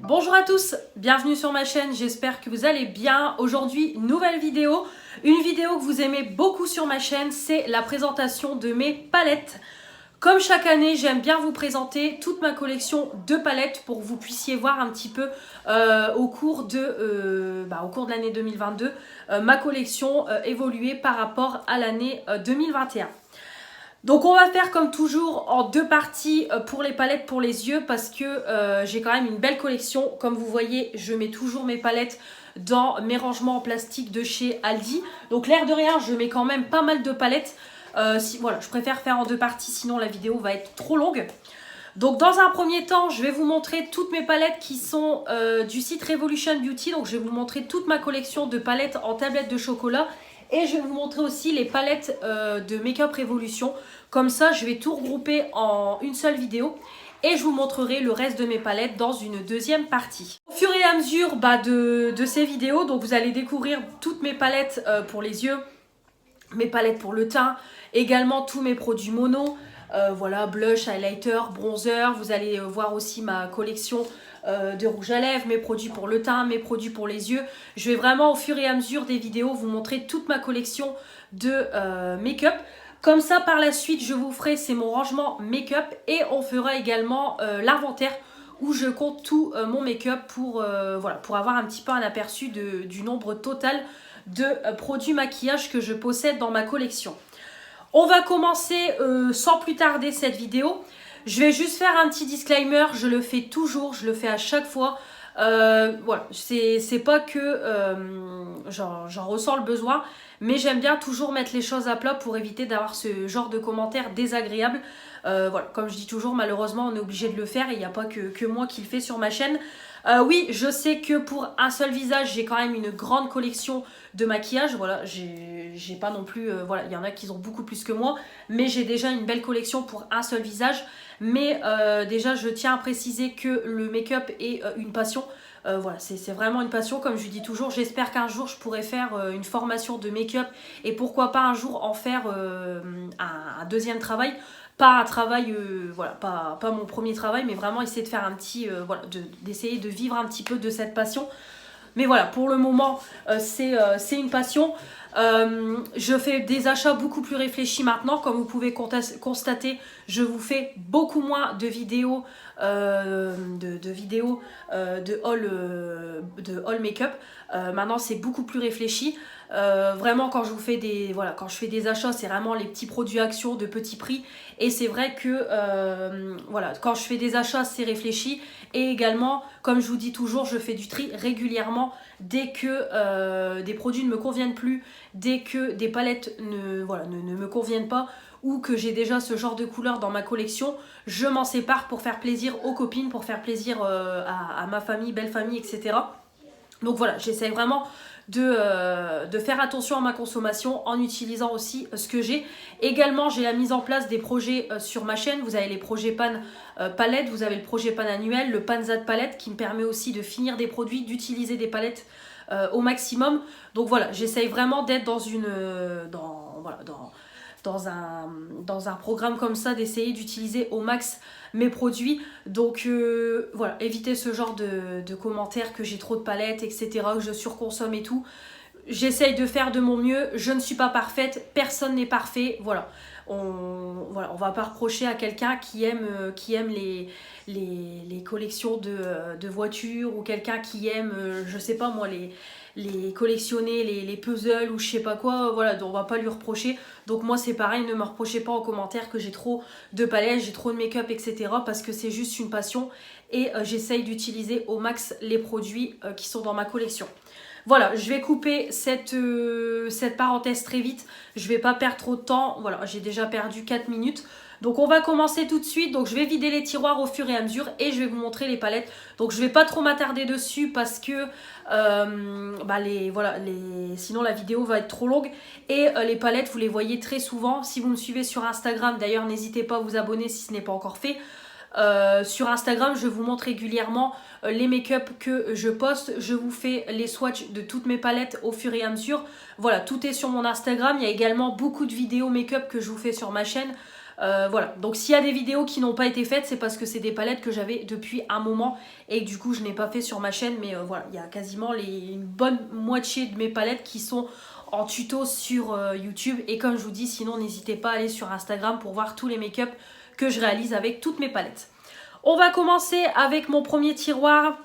Bonjour à tous, bienvenue sur ma chaîne, j'espère que vous allez bien. Aujourd'hui, nouvelle vidéo. Une vidéo que vous aimez beaucoup sur ma chaîne, c'est la présentation de mes palettes. Comme chaque année, j'aime bien vous présenter toute ma collection de palettes pour que vous puissiez voir un petit peu au cours de l'année 2022 ma collection évoluer par rapport à l'année 2021. Donc on va faire comme toujours en deux parties pour les palettes pour les yeux parce que j'ai quand même une belle collection. Comme vous voyez, je mets toujours mes palettes dans mes rangements en plastique de chez Aldi. Donc l'air de rien, je mets quand même pas mal de palettes. Voilà, je préfère faire en deux parties, sinon la vidéo va être trop longue. Donc dans un premier temps, je vais vous montrer toutes mes palettes qui sont du site Revolution Beauty. Donc je vais vous montrer toute ma collection de palettes en tablette de chocolat. Et je vais vous montrer aussi les palettes de Make-up Revolution. Comme ça, je vais tout regrouper en une seule vidéo. Et je vous montrerai le reste de mes palettes dans une deuxième partie. Au fur et à mesure de ces vidéos, donc vous allez découvrir toutes mes palettes pour les yeux, mes palettes pour le teint, également tous mes produits mono. Voilà, blush, highlighter, bronzer. Vous allez voir aussi ma collection de rouge à lèvres, mes produits pour le teint, mes produits pour les yeux. Je vais vraiment au fur et à mesure des vidéos vous montrer toute ma collection de make-up. Comme ça, par la suite, je vous ferai, c'est mon rangement make-up et on fera également l'inventaire où je compte tout mon make-up pour avoir un petit peu un aperçu du nombre total de produits maquillage que je possède dans ma collection. On va commencer sans plus tarder cette vidéo. Je vais juste faire un petit disclaimer, je le fais toujours, je le fais à chaque fois. Voilà, c'est pas que j'en ressens le besoin, mais j'aime bien toujours mettre les choses à plat pour éviter d'avoir ce genre de commentaires désagréables. Voilà, comme je dis toujours, malheureusement on est obligé de le faire et il n'y a pas que moi qui le fais sur ma chaîne. Oui, je sais que pour un seul visage, j'ai quand même une grande collection de maquillage. Voilà, j'ai pas non plus... voilà, il y en a qui ont beaucoup plus que moi, mais j'ai déjà une belle collection pour un seul visage. Mais déjà, je tiens à préciser que le make-up est une passion. Voilà, c'est vraiment une passion, comme je dis toujours. J'espère qu'un jour, je pourrai faire une formation de make-up et pourquoi pas un jour en faire un deuxième travail. Pas un travail, voilà, pas mon premier travail, mais vraiment essayer de faire un petit, voilà, d'essayer de vivre un petit peu de cette passion. Mais voilà, pour le moment, c'est une passion. Je fais des achats beaucoup plus réfléchis maintenant. Comme vous pouvez constater, je vous fais beaucoup moins de vidéos de haul make-up. Maintenant, c'est beaucoup plus réfléchi. Vraiment, quand je fais des achats, c'est vraiment les petits produits actions de petit prix. Et c'est vrai que voilà, quand je fais des achats, c'est réfléchi. Et également, comme je vous dis toujours, je fais du tri régulièrement dès que des produits ne me conviennent plus, dès que des palettes ne me conviennent pas ou que j'ai déjà ce genre de couleur dans ma collection, je m'en sépare pour faire plaisir aux copines, pour faire plaisir à ma famille, belle famille, etc. Donc voilà, j'essaie vraiment de faire attention à ma consommation en utilisant aussi ce que j'ai. Également, j'ai la mise en place des projets sur ma chaîne. Vous avez les projets pan palette, vous avez le projet pan annuel, le pan ZAD palette qui me permet aussi de finir des produits, d'utiliser des palettes au maximum. Donc voilà, j'essaye vraiment d'être dans un programme comme ça, d'essayer d'utiliser au max mes produits. Donc voilà, évitez ce genre de commentaires que j'ai trop de palettes, etc., que je surconsomme et tout. J'essaye de faire de mon mieux, je ne suis pas parfaite, personne n'est parfait, voilà. On va pas reprocher à quelqu'un qui aime les collections de voitures ou quelqu'un qui aime, je sais pas moi, les collectionner, les puzzles ou je sais pas quoi, voilà, on va pas lui reprocher. Donc moi c'est pareil, ne me reprochez pas en commentaire que j'ai trop de palettes, j'ai trop de make-up, etc. parce que c'est juste une passion et j'essaye d'utiliser au max les produits qui sont dans ma collection. Voilà, je vais couper cette parenthèse très vite. Je vais pas perdre trop de temps. Voilà, j'ai déjà perdu 4 minutes. Donc on va commencer tout de suite. Donc je vais vider les tiroirs au fur et à mesure et je vais vous montrer les palettes. Donc je vais pas trop m'attarder dessus parce que sinon la vidéo va être trop longue. Et les palettes, vous les voyez très souvent. Si vous me suivez sur Instagram, d'ailleurs n'hésitez pas à vous abonner si ce n'est pas encore fait. Sur Instagram, je vous montre régulièrement les make-up que je poste. Je vous fais les swatchs de toutes mes palettes au fur et à mesure. Voilà, tout est sur mon Instagram. Il y a également beaucoup de vidéos make-up que je vous fais sur ma chaîne. Voilà, donc s'il y a des vidéos qui n'ont pas été faites, c'est parce que c'est des palettes que j'avais depuis un moment et du coup je n'ai pas fait sur ma chaîne, mais voilà, il y a quasiment une bonne moitié de mes palettes qui sont en tuto sur YouTube. Et comme je vous dis, sinon n'hésitez pas à aller sur Instagram pour voir tous les make-up que je réalise avec toutes mes palettes. On va commencer avec mon premier tiroir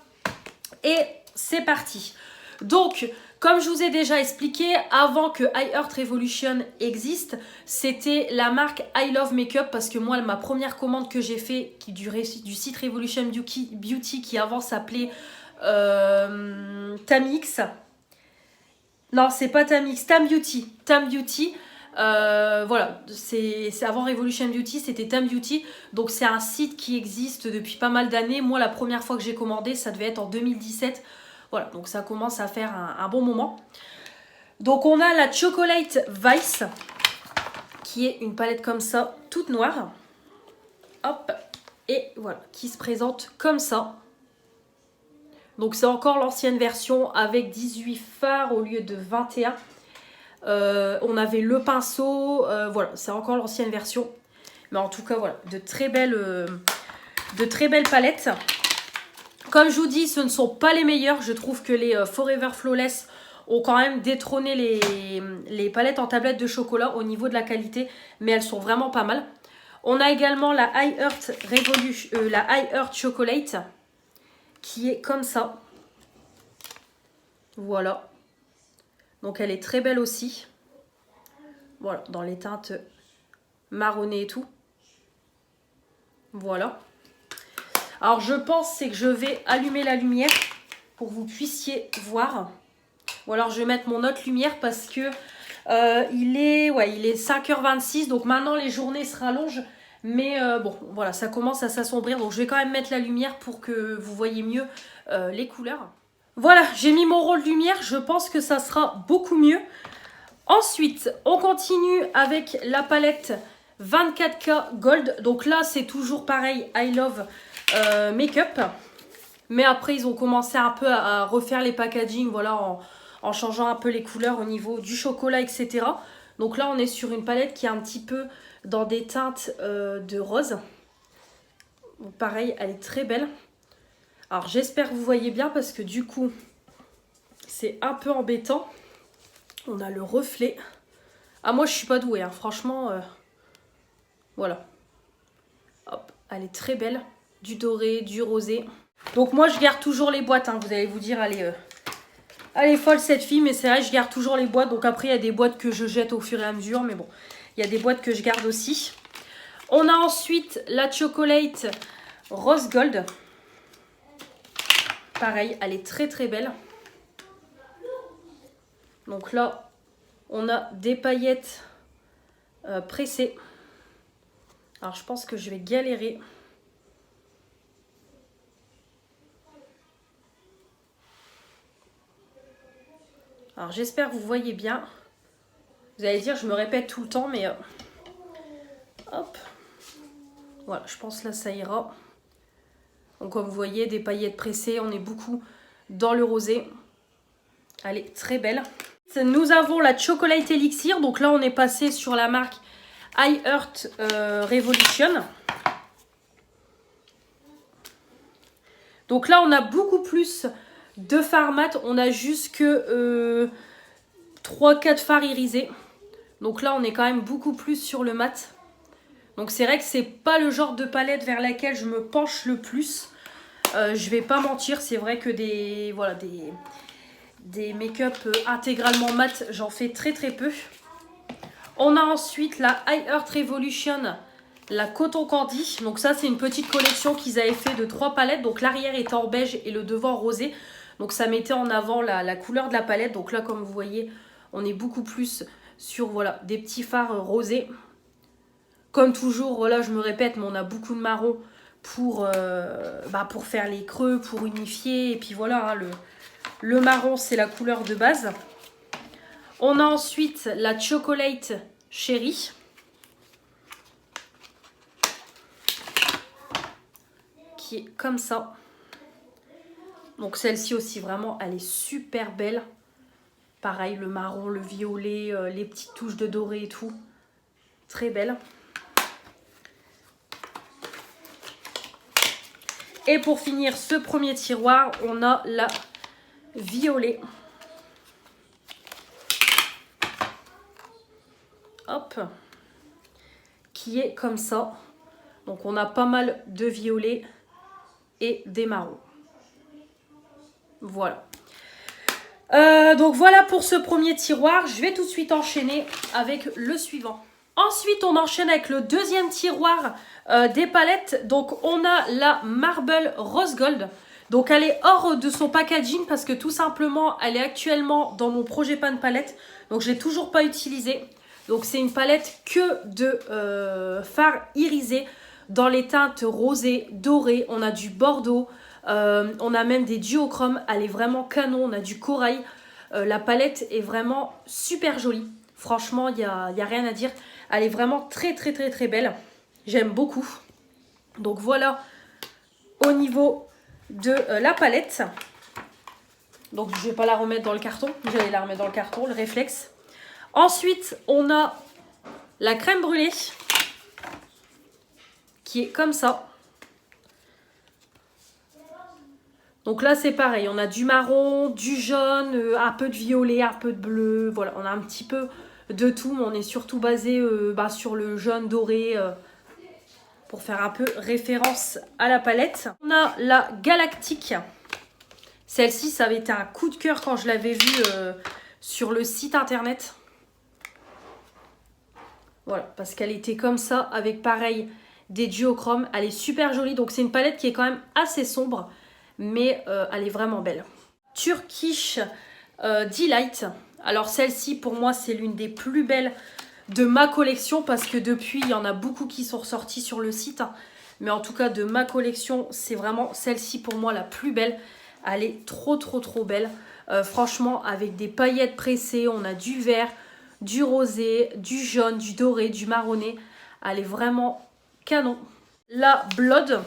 et c'est parti. Donc, comme je vous ai déjà expliqué, avant que I Heart Revolution existe, c'était la marque I Love Makeup parce que moi, ma première commande que j'ai fait du site Revolution Beauty qui avant s'appelait Tamix. Non, c'est pas Tamix, Tam Beauty. Tam Beauty. Voilà, c'est avant Revolution Beauty, c'était Tam Beauty. Donc c'est un site qui existe depuis pas mal d'années. Moi, la première fois que j'ai commandé, ça devait être en 2017. Voilà, donc ça commence à faire un bon moment. Donc on a la Chocolate Vice, qui est une palette comme ça, toute noire. Hop, et voilà, qui se présente comme ça. Donc c'est encore l'ancienne version avec 18 fards au lieu de 21. On avait le pinceau, voilà, c'est encore l'ancienne version. Mais en tout cas, voilà, de très belles palettes. Comme je vous dis, ce ne sont pas les meilleurs. Je trouve que les Forever Flawless ont quand même détrôné les palettes en tablette de chocolat au niveau de la qualité. Mais elles sont vraiment pas mal. On a également la I Heart Chocolate qui est comme ça. Voilà. Donc elle est très belle aussi. Voilà, dans les teintes marronnées et tout. Voilà. Alors je pense c'est que je vais allumer la lumière pour que vous puissiez voir. Ou alors je vais mettre mon autre lumière parce que il est 5h26. Donc maintenant les journées se rallongent. Mais bon, voilà, ça commence à s'assombrir. Donc je vais quand même mettre la lumière pour que vous voyez mieux les couleurs. Voilà, j'ai mis mon rôle lumière. Je pense que ça sera beaucoup mieux. Ensuite, on continue avec la palette 24K Gold. Donc là, c'est toujours pareil, I Love Makeup. Mais après, ils ont commencé un peu à refaire les packaging, voilà, en changeant un peu les couleurs au niveau du chocolat, etc. Donc là, on est sur une palette qui est un petit peu dans des teintes de rose. Donc pareil, elle est très belle. Alors, j'espère que vous voyez bien parce que du coup, c'est un peu embêtant. On a le reflet. Ah, moi, je suis pas douée, hein. Franchement, voilà. Hop, elle est très belle. Du doré, du rosé. Donc, moi, je garde toujours les boîtes. Hein. Vous allez vous dire, elle est folle, cette fille. Mais c'est vrai, je garde toujours les boîtes. Donc, après, il y a des boîtes que je jette au fur et à mesure. Mais bon, il y a des boîtes que je garde aussi. On a ensuite la Chocolate Rose Gold. Pareil, elle est très, très belle. Donc là, on a des paillettes pressées. Alors, je pense que je vais galérer. Alors, j'espère que vous voyez bien. Vous allez dire, je me répète tout le temps, mais... hop. Voilà, je pense là, ça ira. Donc, comme vous voyez, des paillettes pressées. On est beaucoup dans le rosé. Elle est très belle. Nous avons la Chocolate Elixir. Donc là, on est passé sur la marque I Heart Revolution. Donc là, on a beaucoup plus de fards mat. On a juste que 3-4 fards irisés. Donc là, on est quand même beaucoup plus sur le mat. Donc c'est vrai que c'est pas le genre de palette vers laquelle je me penche le plus. Je vais pas mentir, c'est vrai que des make-up intégralement mat, j'en fais très très peu. On a ensuite la I Heart Revolution, la Coton Candy. Donc ça, c'est une petite collection qu'ils avaient fait de 3 palettes. Donc l'arrière était en beige et le devant rosé. Donc ça mettait en avant la couleur de la palette. Donc là, comme vous voyez, on est beaucoup plus sur voilà, des petits fards rosés. Comme toujours, voilà, je me répète, mais on a beaucoup de marron pour faire les creux, pour unifier. Et puis voilà, hein, le marron, c'est la couleur de base. On a ensuite la Chocolate Cherry. Qui est comme ça. Donc celle-ci aussi, vraiment, elle est super belle. Pareil, le marron, le violet, les petites touches de doré et tout. Très belle. Et pour finir ce premier tiroir, on a la violet. Hop. Qui est comme ça. Donc on a pas mal de violets et des marrons. Voilà. Donc voilà pour ce premier tiroir. Je vais tout de suite enchaîner avec le suivant. Ensuite, on enchaîne avec le deuxième tiroir des palettes. Donc on a la Marble Rose Gold. Donc elle est hors de son packaging parce que tout simplement, elle est actuellement dans mon projet pan palette. Donc je l'ai toujours pas utilisée. Donc c'est une palette que de fard irisé dans les teintes rosées, dorées. On a du bordeaux, on a même des duochromes. Elle est vraiment canon, on a du corail. La palette est vraiment super jolie. Franchement, il y a rien à dire. Elle est vraiment très très très très belle. J'aime beaucoup. Donc voilà au niveau de la palette. Donc je ne vais pas la remettre dans le carton. J'allais la remettre dans le carton, le réflexe. Ensuite, on a la crème brûlée qui est comme ça. Donc là, c'est pareil. On a du marron, du jaune, un peu de violet, un peu de bleu. Voilà, on a un petit peu de tout, mais on est surtout basé sur le jaune doré pour faire un peu référence à la palette. On a la Galactique. Celle-ci, ça avait été un coup de cœur quand je l'avais vue sur le site internet. Voilà, parce qu'elle était comme ça, avec pareil, des duochromes. Elle est super jolie, donc c'est une palette qui est quand même assez sombre, mais elle est vraiment belle. Turkish Delight. Alors celle-ci, pour moi, c'est l'une des plus belles de ma collection, parce que depuis, il y en a beaucoup qui sont ressortis sur le site. Mais en tout cas, de ma collection, c'est vraiment celle-ci, pour moi, la plus belle. Elle est trop, trop, trop belle. Franchement, avec des paillettes pressées, on a du vert, du rosé, du jaune, du doré, du marronné. Elle est vraiment canon. La Blood,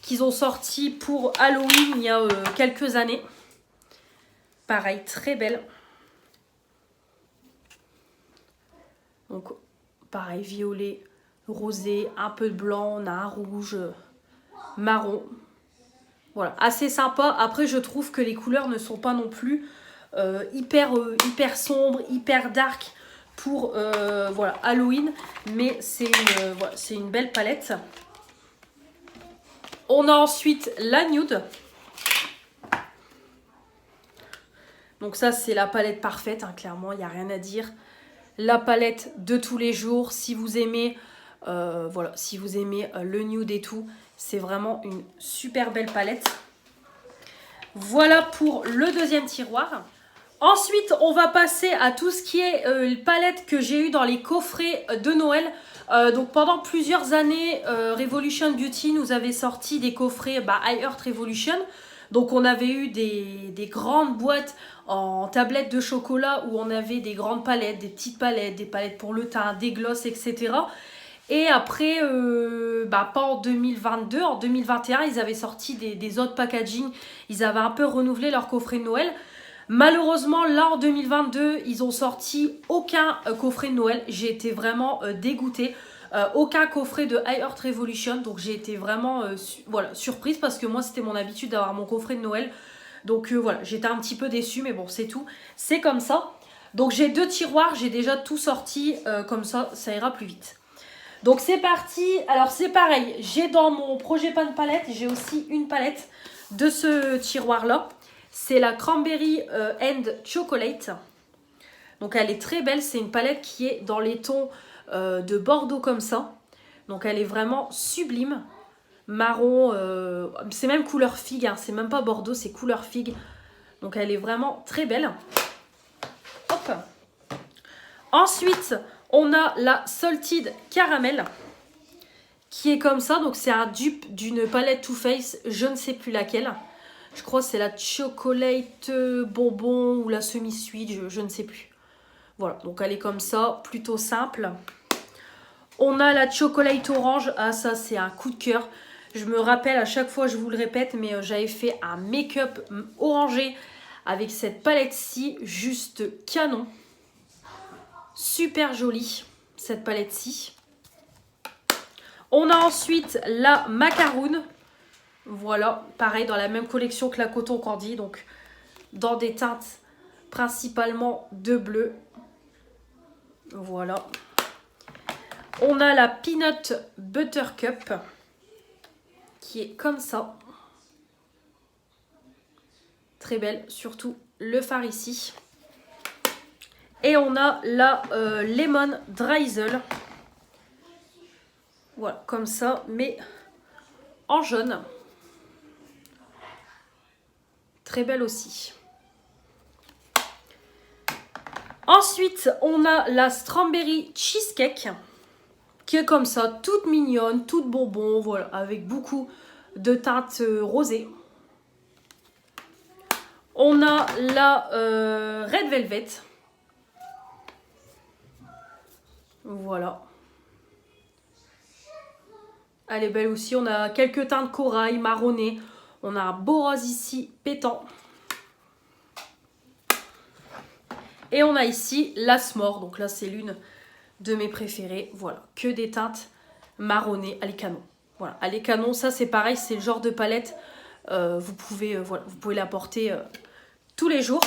qu'ils ont sorti pour Halloween il y a quelques années. Pareil, très belle. Donc, pareil, violet, rosé, un peu de blanc, on a un rouge, marron. Voilà, assez sympa. Après, je trouve que les couleurs ne sont pas non plus hyper sombres, hyper dark pour voilà, Halloween. Mais c'est une belle palette. On a ensuite la Nude. Donc ça, c'est la palette parfaite, hein, clairement, il n'y a rien à dire. La palette de tous les jours, si vous aimez, si vous aimez le nude et tout, c'est vraiment une super belle palette. Voilà pour le deuxième tiroir. Ensuite, on va passer à tout ce qui est palette que j'ai eu dans les coffrets de Noël. Donc pendant plusieurs années, Revolution Beauty nous avait sorti des coffrets I Heart Revolution. Donc on avait eu des grandes boîtes en tablettes de chocolat où on avait des grandes palettes, des petites palettes, des palettes pour le teint, des glosses, etc. Et après, pas en 2022, en 2021, ils avaient sorti des autres packaging. Ils avaient un peu renouvelé leur coffret de Noël. Malheureusement, là en 2022, ils ont sorti aucun coffret de Noël. J'ai été vraiment dégoûtée. Aucun coffret de I Heart Revolution. Donc j'ai été vraiment surprise parce que moi, c'était mon habitude d'avoir mon coffret de Noël. Donc voilà, j'étais un petit peu déçue, mais bon, c'est tout. C'est comme ça. Donc j'ai 2 tiroirs, j'ai déjà tout sorti. Comme ça, ça ira plus vite. Donc c'est parti. Alors c'est pareil, j'ai dans mon projet pan palette, j'ai aussi une palette de ce tiroir-là. C'est la Cranberry and Chocolate. Donc elle est très belle, c'est une palette qui est dans les tons de Bordeaux comme ça. Donc elle est vraiment sublime. Marron, c'est même couleur figue, hein. C'est même pas Bordeaux, c'est couleur figue. Donc elle est vraiment très belle. Hop. Ensuite, on a la Salted Caramel qui est comme ça. Donc c'est un dupe d'une palette Too Faced, je ne sais plus laquelle. Je crois que c'est la Chocolate Bonbon ou la Semi-Sweet, je ne sais plus. Voilà, donc elle est comme ça, plutôt simple. On a la Chocolate Orange. Ah, ça, c'est un coup de cœur. Je me rappelle, à chaque fois, je vous le répète, mais j'avais fait un make-up orangé avec cette palette-ci. Juste canon. Super jolie, cette palette-ci. On a ensuite la Macaroon. Voilà, pareil dans la même collection que la Coton Candy, donc dans des teintes principalement de bleu. Voilà. On a la Peanut Buttercup qui est comme ça. Très belle, surtout le fard ici. Et on a la Lemon Drizzle. Voilà, comme ça, mais en jaune. Très belle aussi. Ensuite, on a la Strawberry Cheesecake, qui est comme ça, toute mignonne, toute bonbon, voilà, avec beaucoup de teintes rosées. On a la Red Velvet. Voilà. Elle est belle aussi. On a quelques teintes corail, marronnées. On a un beau rose ici, pétant. Et on a ici la S'more. Donc là, c'est l'une de mes préférées. Voilà, que des teintes marronnées. Elle est canon. Voilà, elle est canon. Ça, c'est pareil, c'est le genre de palette. Vous pouvez la porter tous les jours.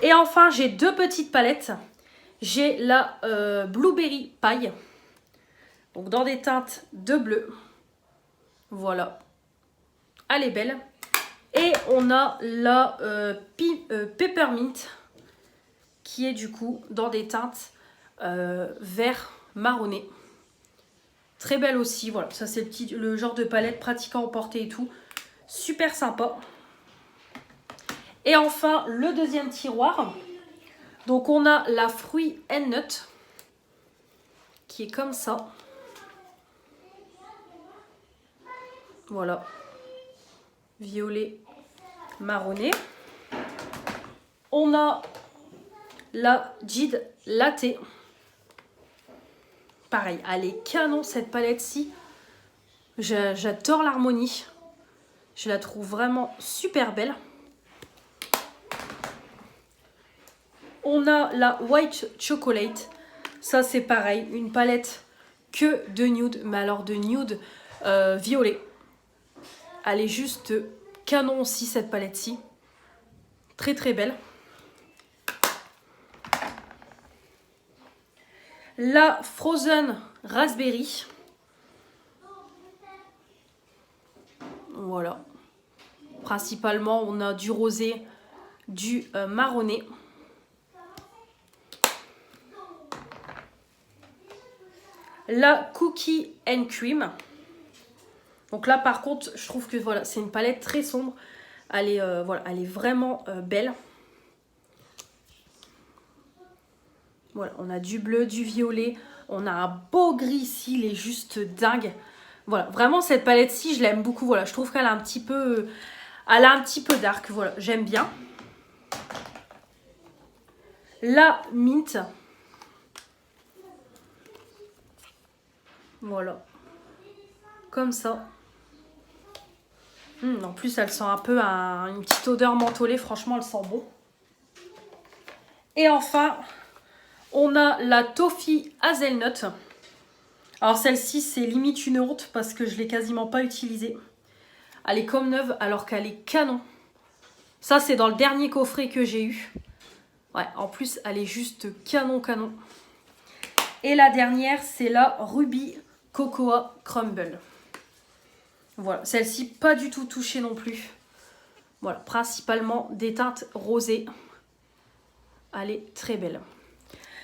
Et enfin, j'ai deux petites palettes. J'ai la Blueberry Pie. Donc dans des teintes de bleu. Voilà. Elle est belle. Et on a la Peppermint qui est du coup dans des teintes vert marronné. Très belle aussi. Voilà, ça c'est le genre de palette pratique à emporter et tout. Super sympa. Et enfin, le deuxième tiroir. Donc on a la Fruit and Nut qui est comme ça. Voilà. Violet marronné. On a la Jade Latte. Pareil, elle est canon cette palette-ci. J'adore l'harmonie. Je la trouve vraiment super belle. On a la White Chocolate. Ça c'est pareil, une palette que de nude. Mais alors de nude violet. Elle est juste canon aussi cette palette-ci. Très très belle. La Frozen Raspberry. Voilà. Principalement, on a du rosé, du marronné. La Cookie and Cream. Donc là, par contre, je trouve que voilà, c'est une palette très sombre. Elle est, voilà, elle est vraiment belle. Voilà, on a du bleu, du violet. On a un beau gris ici, il est juste dingue. Voilà, vraiment cette palette-ci, je l'aime beaucoup. Voilà, je trouve qu'elle a un petit peu, dark. Voilà, j'aime bien. La Mint. Voilà. Comme ça. En plus, elle sent un peu une petite odeur mentholée. Franchement, elle sent bon. Et enfin, on a la Toffee Hazelnut. Alors celle-ci, c'est limite une honte parce que je ne l'ai quasiment pas utilisée. Elle est comme neuve alors qu'elle est canon. Ça, c'est dans le dernier coffret que j'ai eu. Ouais, en plus, elle est juste canon. Et la dernière, c'est la Ruby Cocoa Crumble. Voilà, celle-ci, pas du tout touchée non plus. Voilà, principalement des teintes rosées. Elle est très belle.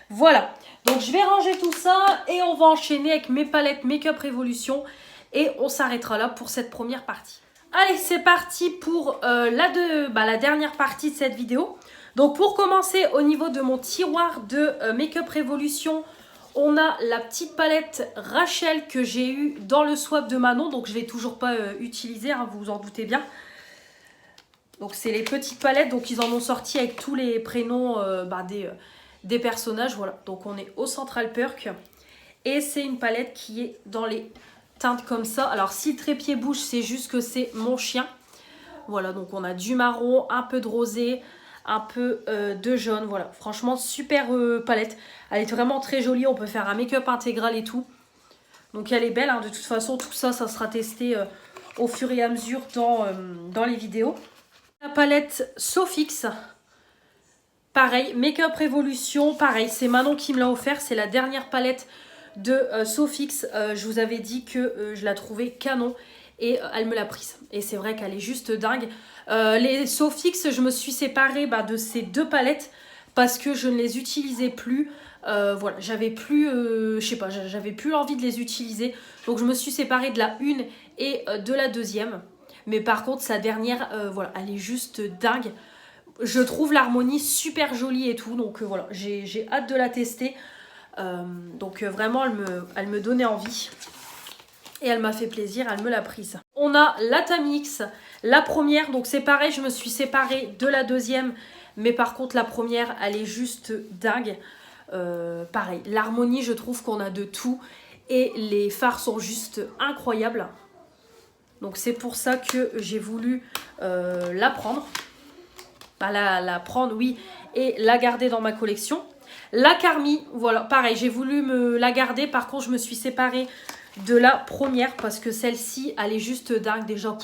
Voilà, donc je vais ranger tout ça et on va enchaîner avec mes palettes Make-up Revolution. Et on s'arrêtera là pour cette première partie. Allez, c'est parti pour la dernière partie de cette vidéo. Donc pour commencer, au niveau de mon tiroir de Make-up Revolution, on a la petite palette Rachel que j'ai eue dans le swap de Manon. Donc je ne l'ai toujours pas utilisée, hein, vous vous en doutez bien. Donc c'est les petites palettes, donc ils en ont sorti avec tous les prénoms des personnages. Voilà, donc on est au Central Perk. Et c'est une palette qui est dans les teintes comme ça. Alors si le trépied bouge, c'est juste que c'est mon chien. Voilà, donc on a du marron, un peu de rosé, un peu de jaune. Voilà, franchement super palette. Elle est vraiment très jolie, on peut faire un make-up intégral et tout. Donc elle est belle, hein. De toute façon tout ça, ça sera testé au fur et à mesure dans les vidéos. La palette Sofix, pareil, Make-up Revolution, pareil, c'est Manon qui me l'a offert, c'est la dernière palette de Sofix. Je vous avais dit que je la trouvais canon et elle me l'a prise. Et c'est vrai qu'elle est juste dingue. Les Sofix, je me suis séparée de ces deux palettes parce que je ne les utilisais plus. Voilà, j'avais plus, je sais pas, j'avais plus envie de les utiliser. Donc je me suis séparée de la une et de la deuxième. Mais par contre, sa dernière, voilà, elle est juste dingue. Je trouve l'harmonie super jolie et tout. Donc voilà, j'ai hâte de la tester. Vraiment, elle me donnait envie. Et elle m'a fait plaisir, elle me l'a prise. On a la Tamix, la première. Donc c'est pareil, je me suis séparée de la deuxième. Mais par contre, la première, elle est juste dingue. Pareil, l'harmonie, je trouve qu'on a de tout. Et les fards sont juste incroyables. Donc c'est pour ça que j'ai voulu la prendre. La prendre, oui, et la garder dans ma collection. La Carmi, voilà, pareil, j'ai voulu me la garder. Par contre, je me suis séparée de la première parce que celle-ci, elle est juste dingue. Déjà,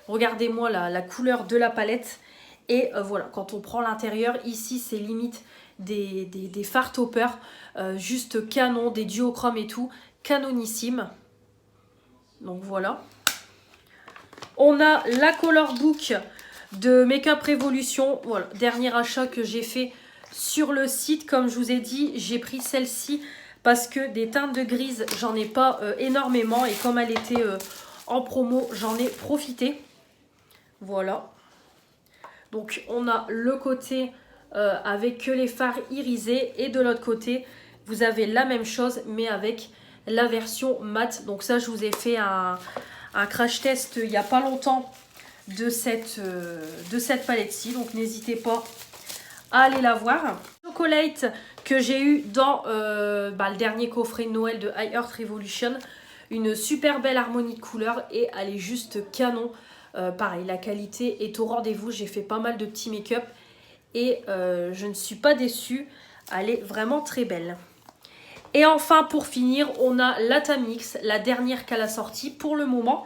regardez-moi la couleur de la palette. Et voilà, quand on prend l'intérieur, ici, c'est limite des fards toppers. Juste canon, des duochromes et tout. Canonissime. Donc voilà. On a la Color Book de Make-up Revolution. Voilà, dernier achat que j'ai fait sur le site. Comme je vous ai dit, j'ai pris celle-ci parce que des teintes de grise, j'en ai pas énormément. Et comme elle était en promo, j'en ai profité. Voilà. Donc on a le côté avec que les fards irisés. Et de l'autre côté, vous avez la même chose mais avec la version mat. Donc ça, je vous ai fait un crash test il n'y a pas longtemps de cette palette-ci. Donc n'hésitez pas à aller la voir. Chocolate que j'ai eu dans le dernier coffret de Noël de I Heart Revolution. Une super belle harmonie de couleurs et elle est juste canon. Pareil, la qualité est au rendez-vous. J'ai fait pas mal de petits make-up et je ne suis pas déçue. Elle est vraiment très belle. Et enfin, pour finir, on a la Tamix, la dernière qu'elle a sortie pour le moment.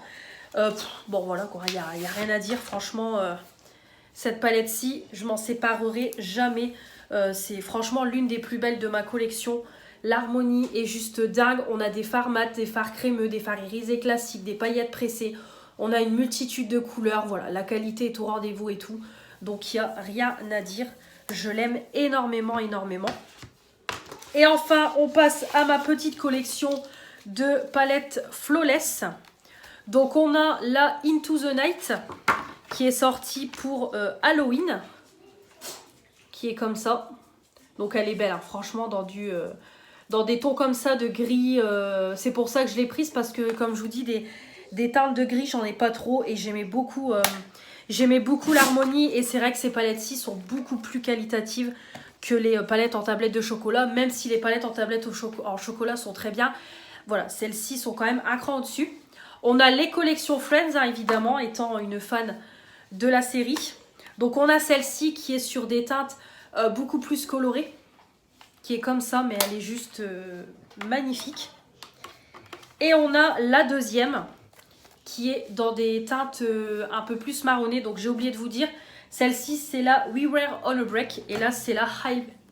Bon, voilà, quoi, il n'y a rien à dire. Franchement, cette palette-ci, je m'en séparerai jamais. C'est franchement l'une des plus belles de ma collection. L'harmonie est juste dingue. On a des fards mat, des fards crémeux, des fards irisés classiques, des paillettes pressées. On a une multitude de couleurs. Voilà, la qualité est au rendez-vous et tout. Donc, il n'y a rien à dire. Je l'aime énormément, énormément. Et enfin, on passe à ma petite collection de palettes Flawless. Donc, on a la Into the Night qui est sortie pour Halloween. Qui est comme ça. Donc, elle est belle, hein, franchement, dans des tons comme ça de gris. C'est pour ça que je l'ai prise parce que, comme je vous dis, des teintes de gris, j'en ai pas trop. Et j'aimais beaucoup l'harmonie. Et c'est vrai que ces palettes-ci sont beaucoup plus qualitatives que les palettes en tablette de chocolat, même si les palettes en tablette en chocolat sont très bien. Voilà, celles-ci sont quand même un cran au-dessus. On a les collections Friends, hein, évidemment, étant une fan de la série. Donc on a celle-ci qui est sur des teintes beaucoup plus colorées, qui est comme ça, mais elle est juste magnifique. Et on a la deuxième, qui est dans des teintes un peu plus marronnées. Donc j'ai oublié de vous dire, celle-ci, c'est la We Were on a Break. Et là, c'est la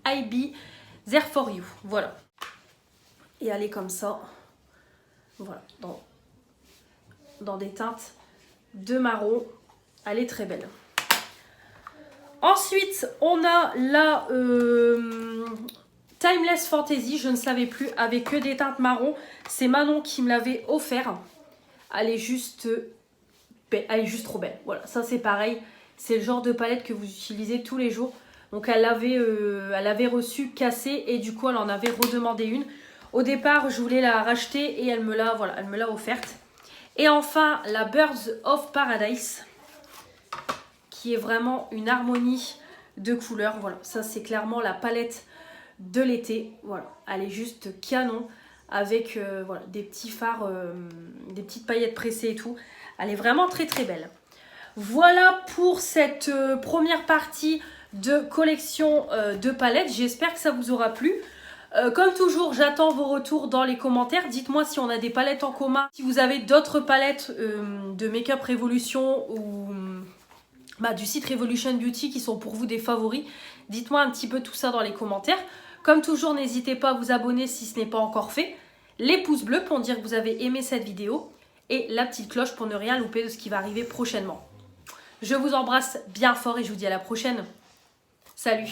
I Be There For You. Voilà. Et elle est comme ça. Voilà. Dans des teintes de marron. Elle est très belle. Ensuite, on a la Timeless Fantasy. Je ne savais plus. Avec que des teintes marron. C'est Manon qui me l'avait offert. Elle est juste trop belle. Voilà. Ça, c'est pareil. C'est le genre de palette que vous utilisez tous les jours. Donc elle l'avait reçue cassée et du coup elle en avait redemandé une. Au départ je voulais la racheter et elle me l'a offerte. Et enfin la Birds of Paradise qui est vraiment une harmonie de couleurs. Voilà, ça c'est clairement la palette de l'été. Voilà, elle est juste canon avec voilà, des petits fards, des petites paillettes pressées et tout. Elle est vraiment très très belle. Voilà pour cette première partie de collection de palettes. J'espère que ça vous aura plu. Comme toujours, j'attends vos retours dans les commentaires. Dites-moi si on a des palettes en commun, si vous avez d'autres palettes de Make-up Revolution ou du site Revolution Beauty qui sont pour vous des favoris. Dites-moi un petit peu tout ça dans les commentaires. Comme toujours, n'hésitez pas à vous abonner si ce n'est pas encore fait. Les pouces bleus pour dire que vous avez aimé cette vidéo. Et la petite cloche pour ne rien louper de ce qui va arriver prochainement. Je vous embrasse bien fort et je vous dis à la prochaine. Salut!